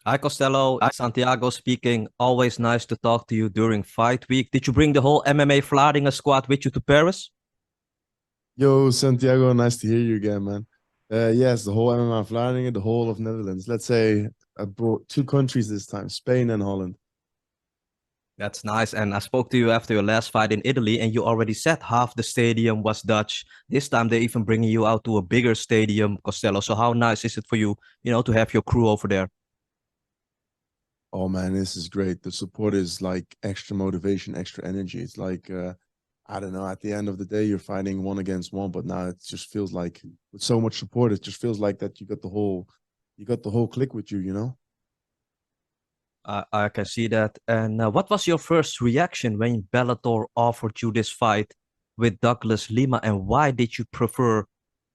Hi Costello, it's Santiago speaking. Always nice to talk to you during fight week. Did you bring the whole MMA Vlaardingen squad with you to Paris? Yo, Santiago, nice to hear you again, man. Yes, the whole MMA Vlaardingen, the whole of Netherlands. Let's say I brought two countries this time, Spain and Holland. That's nice. And I spoke to you after your last fight in Italy, and you already said half the stadium was Dutch. This time they're even bringing you out to a bigger stadium, Costello. So how nice is it for you, to have your crew over there? Oh man, this is great. The support is like extra motivation, extra energy. It's like I don't know, at the end of the day you're fighting one against one, but now it just feels like with so much support, it just feels like that you got the whole clique with you, you know? I can see that. And what was your first reaction when Bellator offered you this fight with Douglas Lima, and why did you prefer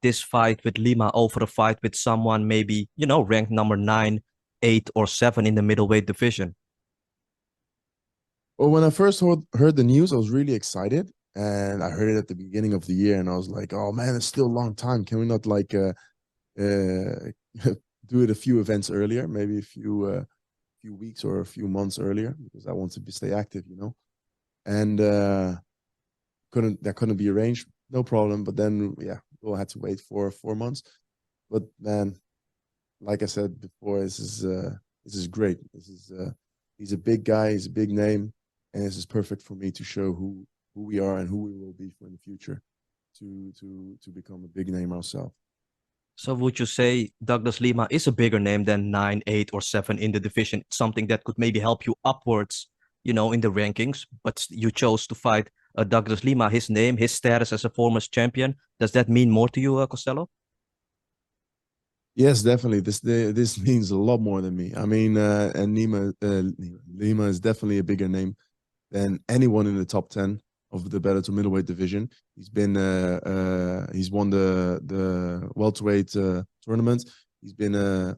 this fight with Lima over a fight with someone maybe, ranked number 9, 8, or 7 in the middleweight division? Well, when I first heard the news, I was really excited. And I heard it at the beginning of the year, and I was like, "Oh man, it's still a long time. Can we not like uh, do it a few events earlier, maybe a few weeks or a few months earlier, because I want to stay active, you know." And couldn't be arranged, no problem. But then yeah, we'll have to wait for 4 months. But man, like I said before, this is great. He's a big guy, he's a big name, and this is perfect for me to show who we are and who we will be for in the future to become a big name ourselves. So would you say Douglas Lima is a bigger name than 9, 8, or 7 in the division? Something that could maybe help you upwards, in the rankings, but you chose to fight Douglas Lima. His name, his status as a former champion, does that mean more to you, Costello? Yes, definitely. This means a lot more than me. I mean, and Lima is definitely a bigger name than anyone in the top 10 of the Bellator middleweight division. He's won the welterweight tournament. He's been a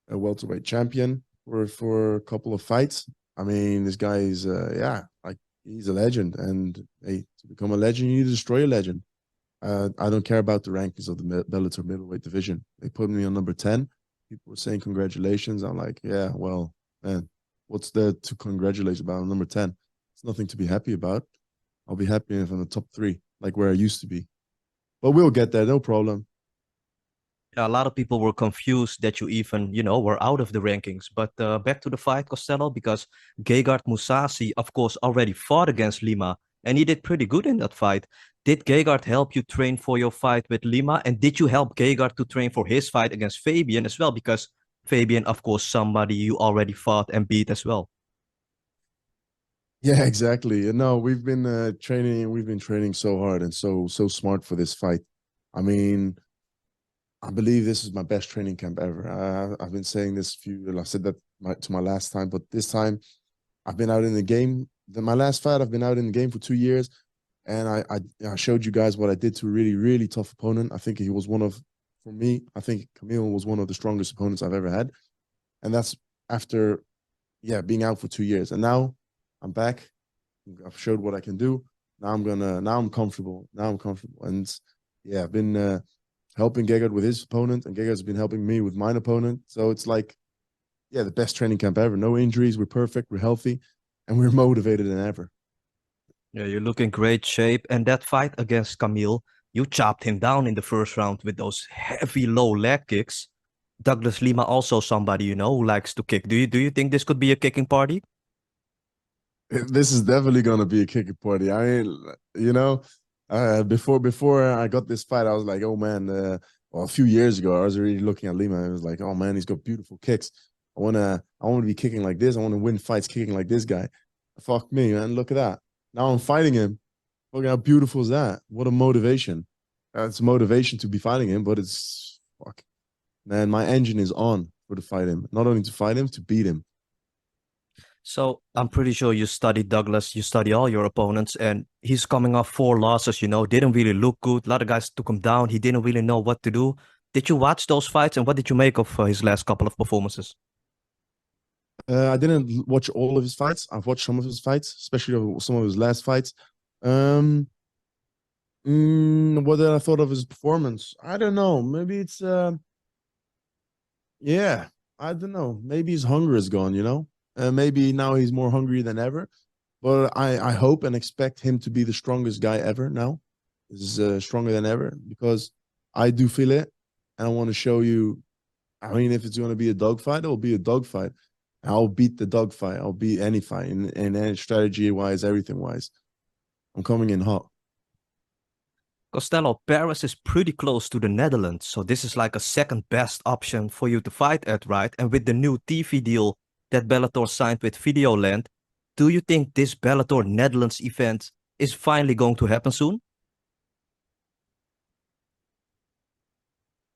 welterweight champion for a couple of fights. I mean, this guy is yeah, like he's a legend. And hey, to become a legend, you need to destroy a legend. I don't care about the rankings of the Bellator middleweight division. They put me on number 10. People were saying congratulations. I'm like, yeah, well, man, what's there to congratulate about? I'm number 10. It's nothing to be happy about. I'll be happy if I'm in the top three, like where I used to be. But we'll get there, no problem. Yeah, a lot of people were confused that you even, were out of the rankings. But back to the fight, Costello, because Gegard Mousasi, of course, already fought against Lima, and he did pretty good in that fight. Did Gegard help you train for your fight with Lima? And did you help Gegard to train for his fight against Fabian as well? Because Fabian, of course, somebody you already fought and beat as well. Yeah, exactly. No, we've been training so hard and so smart for this fight. I mean, I believe this is my best training camp ever. I've been saying this I said that to my last time, but this time I've been out in the game. My last fight, I've been out in the game for 2 years, and I showed you guys what I did to a really, really tough opponent. I think he was for me, I think Camille was one of the strongest opponents I've ever had. And that's after, yeah, being out for 2 years. And now I'm back. I've showed what I can do. Now I'm comfortable. Now I'm comfortable. And yeah, I've been helping Gegard with his opponent, and Gegard's been helping me with mine opponent. So it's like, yeah, the best training camp ever. No injuries. We're perfect. We're healthy, and we're motivated than ever. Yeah, you look in great shape. And that fight against Camille, you chopped him down in the first round with those heavy low leg kicks. Douglas Lima also somebody who likes to kick. Do you think this could be a kicking party? This is definitely gonna be a kicking party. I mean, you know, before I got this fight, I was like, oh man. Well, a few years ago, I was already looking at Lima. I was like, oh man, he's got beautiful kicks. I wanna be kicking like this. I want to win fights kicking like this guy. Fuck me, man. Look at that. Now I'm fighting him. Look how beautiful is that? What a motivation. It's motivation to be fighting him, but it's fuck. Man, my engine is on for to fight him. Not only to fight him, to beat him. So I'm pretty sure you studied Douglas, you study all your opponents, and he's coming off 4 losses, didn't really look good. A lot of guys took him down. He didn't really know what to do. Did you watch those fights, and what did you make of his last couple of performances? I didn't watch all of his fights. I've watched some of his fights, especially some of his last fights. Um, what did I thought of his performance? I don't know. Maybe it's yeah. I don't know. Maybe his hunger is gone, you know? Maybe now he's more hungry than ever. But I hope and expect him to be the strongest guy ever now. This is stronger than ever because I do feel it. And I want to show you. I mean, if it's going to be a dogfight, it'll be a dogfight. I'll beat the dogfight. I'll beat any fight in strategy wise, everything wise. I'm coming in hot. Costello, Paris is pretty close to the Netherlands, so this is like a second best option for you to fight at, right? And with the new TV deal that Bellator signed with Videoland, do you think this Bellator Netherlands event is finally going to happen soon?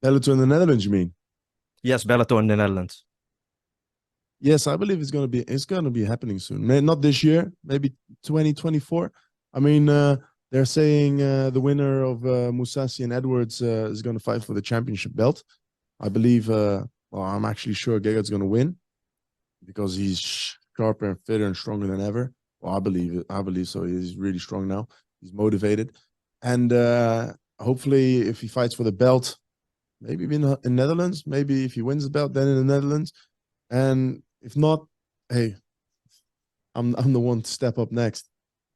Bellator in the Netherlands, you mean? Yes, Bellator in the Netherlands. Yes, I believe it's gonna be happening soon. Not this year, maybe 2024. I mean, they're saying the winner of Mousasi and Edwards is gonna fight for the championship belt. I believe. Well, I'm actually sure Gegard's gonna win because he's sharper and fitter and stronger than ever. Well, I believe it. I believe so. He's really strong now. He's motivated, and hopefully, if he fights for the belt, maybe in Netherlands. Maybe if he wins the belt, then in the Netherlands. And if not, hey, I'm the one to step up next.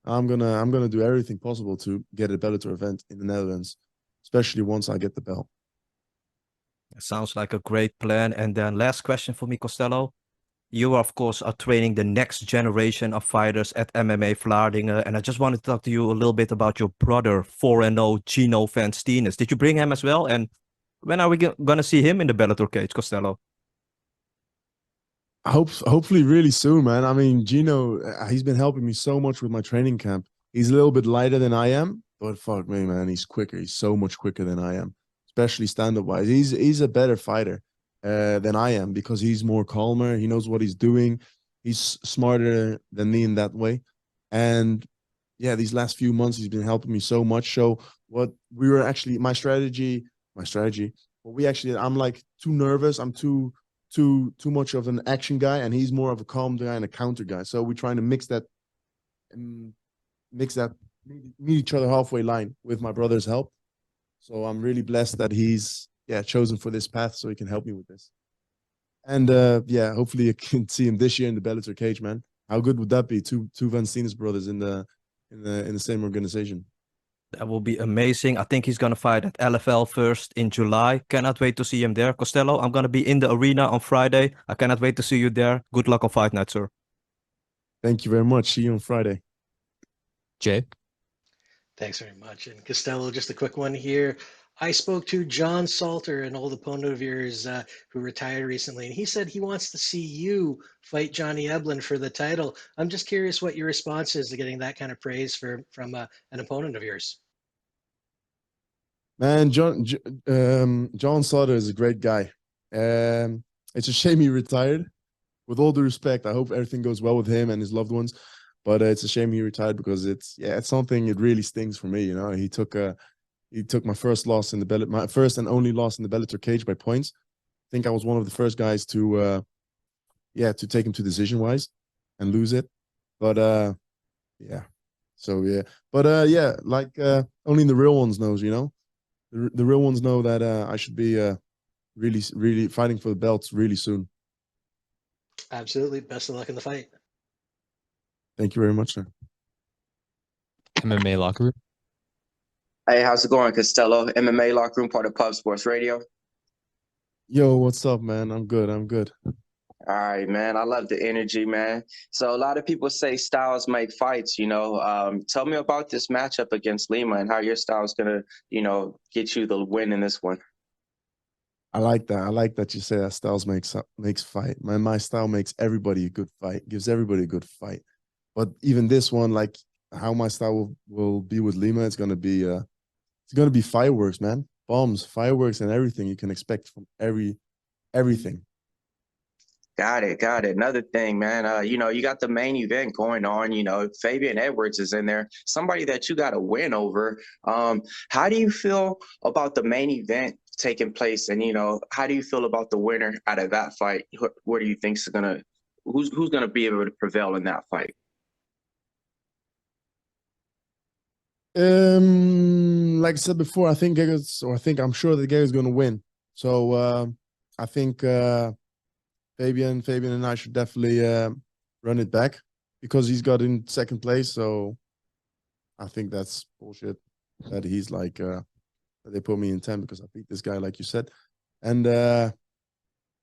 I'm gonna do everything possible to get a Bellator event in the Netherlands, especially once I get the belt. It sounds like a great plan. And then last question for me, Costello. You, of course, are training the next generation of fighters at MMA Vlaardingen. And I just wanted to talk to you a little bit about your brother, 4-0 Gino Van Steenis. Did you bring him as well? And when are we going to see him in the Bellator cage, Costello? Hopefully really soon, man. I mean, Gino, he's been helping me so much with my training camp. He's a little bit lighter than I am, but fuck me, man, he's quicker. He's so much quicker than I am, especially stand-up wise. He's a better fighter than I am because he's more calmer. He knows what he's doing. He's smarter than me in that way. And yeah, these last few months he's been helping me so much. So what we were actually my strategy. What we actually, I'm like too nervous. I'm too much of an action guy, and he's more of a calm guy and a counter guy. So we're trying to um, mix that, meet each other halfway line with my brother's help. So I'm really blessed that he's chosen for this path, so he can help me with this. And yeah, hopefully I can see him this year in the Bellator cage, man. How good would that be? Two Van Steenis brothers in the same organization. That will be amazing. I think he's going to fight at LFL first in July. Cannot wait to see him there. Costello, I'm going to be in the arena on Friday. I cannot wait to see you there. Good luck on fight night, sir. Thank you very much. See you on Friday. Jay? Thanks very much. And Costello, just a quick one here. I spoke to John Salter, an old opponent of yours who retired recently, and he said he wants to see you fight Johnny Eblen for the title. I'm just curious what your response is to getting that kind of praise from an opponent of yours. Man, John Sutter is a great guy. It's a shame he retired. With all due respect, I hope everything goes well with him and his loved ones. But it's a shame he retired because it's something. It really stings for me. You know, he took my first loss in the my first and only loss in the Bellator cage by points. I think I was one of the first guys to take him to decision wise and lose it. But yeah, so yeah, but like only the real ones knows. You know, the real ones know that I should be really fighting for the belts really soon. Absolutely. Best of luck in the fight. Thank you very much, sir. MMA locker room. Hey, how's it going, Costello? MMA Locker Room, part of Pub Sports Radio. Yo, what's up, man? I'm good. I'm good. All right, man. I love the energy, man. So a lot of people say styles make fights, you know. Tell me about this matchup against Lima and how your style is going to, get you the win in this one. I like that. I like that you say that styles makes fight. My style makes everybody a good fight, gives everybody a good fight. But even this one, like how my style will be with Lima, it's gonna be fireworks, man. Bombs, fireworks, and everything you can expect from everything. Got it. Another thing, man, you got the main event going on, Fabian Edwards is in there, somebody that you got to win over. How do you feel about the main event taking place? And, how do you feel about the winner out of that fight? What do you think's who's going to be able to prevail in that fight? Like I said before, I'm sure that Gegard's gonna win. So I think Fabian and I should definitely run it back because he's got in second place. So I think that's bullshit that he's like that they put me in 10 because I beat this guy, like you said. And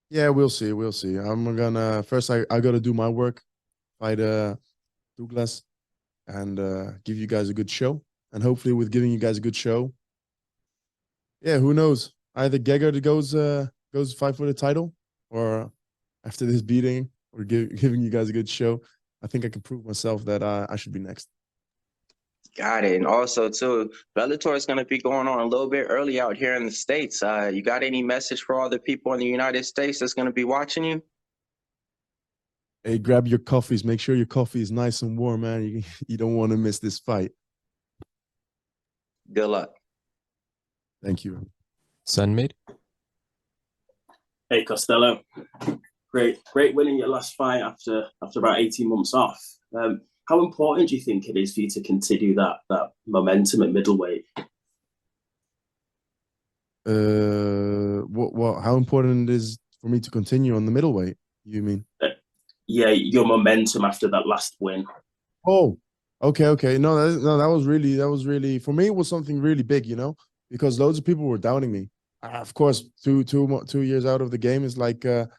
yeah, we'll see. We'll see. I'm gonna first I gotta do my work, fight Douglas, and give you guys a good show. And hopefully with giving you guys a good show, yeah, who knows? Either Gegard goes fight for the title, or after this beating, or giving you guys a good show, I think I can prove myself that I should be next. Got it. And also, too, Bellator is going to be going on a little bit early out here in the States. You got any message for all the people in the United States that's going to be watching you? Hey, grab your coffees. Make sure your coffee is nice and warm, man. You don't want to miss this fight. Good luck. Thank you. Sunmade. Hey Costello, great winning your last fight after about 18 months off. How important do you think it is for you to continue that momentum at middleweight? What? How important it is for me to continue on the middleweight? You mean? Yeah, your momentum after that last win. Oh, okay. No, that was really for me. It was something really big, you know, because loads of people were doubting me. Of course, 2 years out of the game is like people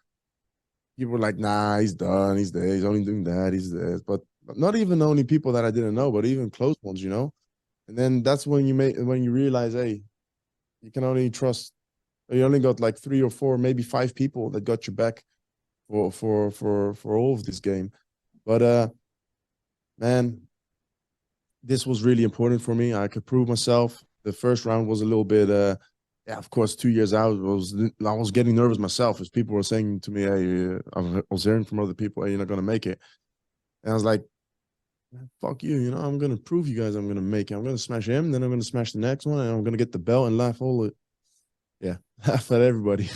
were like, "Nah, he's done. He's there. He's only doing that. He's there." But not even only people that I didn't know, but even close ones, you know. And then that's when you realize, hey, you can only trust. You only got like 3 or 4, maybe 5 people that got your back for all of this game. But man, this was really important for me. I could prove myself. The first round was a little bit yeah, of course, 2 years out, I was getting nervous myself as people were saying to me, hey, I was hearing from other people, hey, you're not going to make it. And I was like, fuck you, you know, I'm going to prove you guys I'm going to make it. I'm going to smash him, then I'm going to smash the next one, and I'm going to get the belt and laugh laugh at everybody.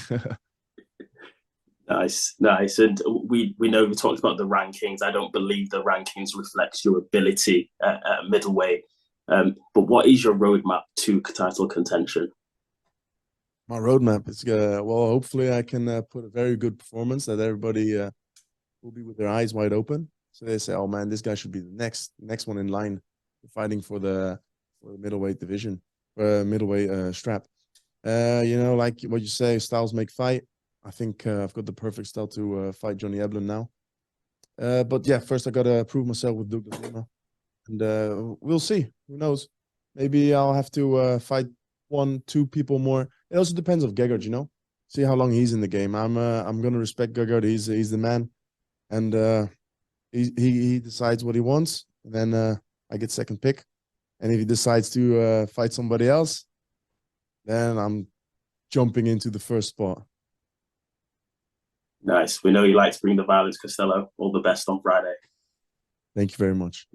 Nice. And we know we talked about the rankings. I don't believe the rankings reflects your ability at middleweight. But what is your roadmap to title contention? My roadmap is well, hopefully I can put a very good performance that everybody will be with their eyes wide open. So they say, oh man, this guy should be the next one in line fighting for the middleweight division, middleweight strap. You know, like what you say, styles make fight. I think I've got the perfect style to fight Johnny Eblen now. But yeah, first I got to prove myself with Douglas Lima. And we'll see. Who knows? Maybe I'll have to fight 1, 2 people more. It also depends on Gegard, you know. See how long he's in the game. I'm gonna respect Gegard. He's the man, and he decides what he wants. And then I get second pick. And if he decides to fight somebody else, then I'm jumping into the first spot. Nice. We know you like to bring the violence, Costello. All the best on Friday. Thank you very much.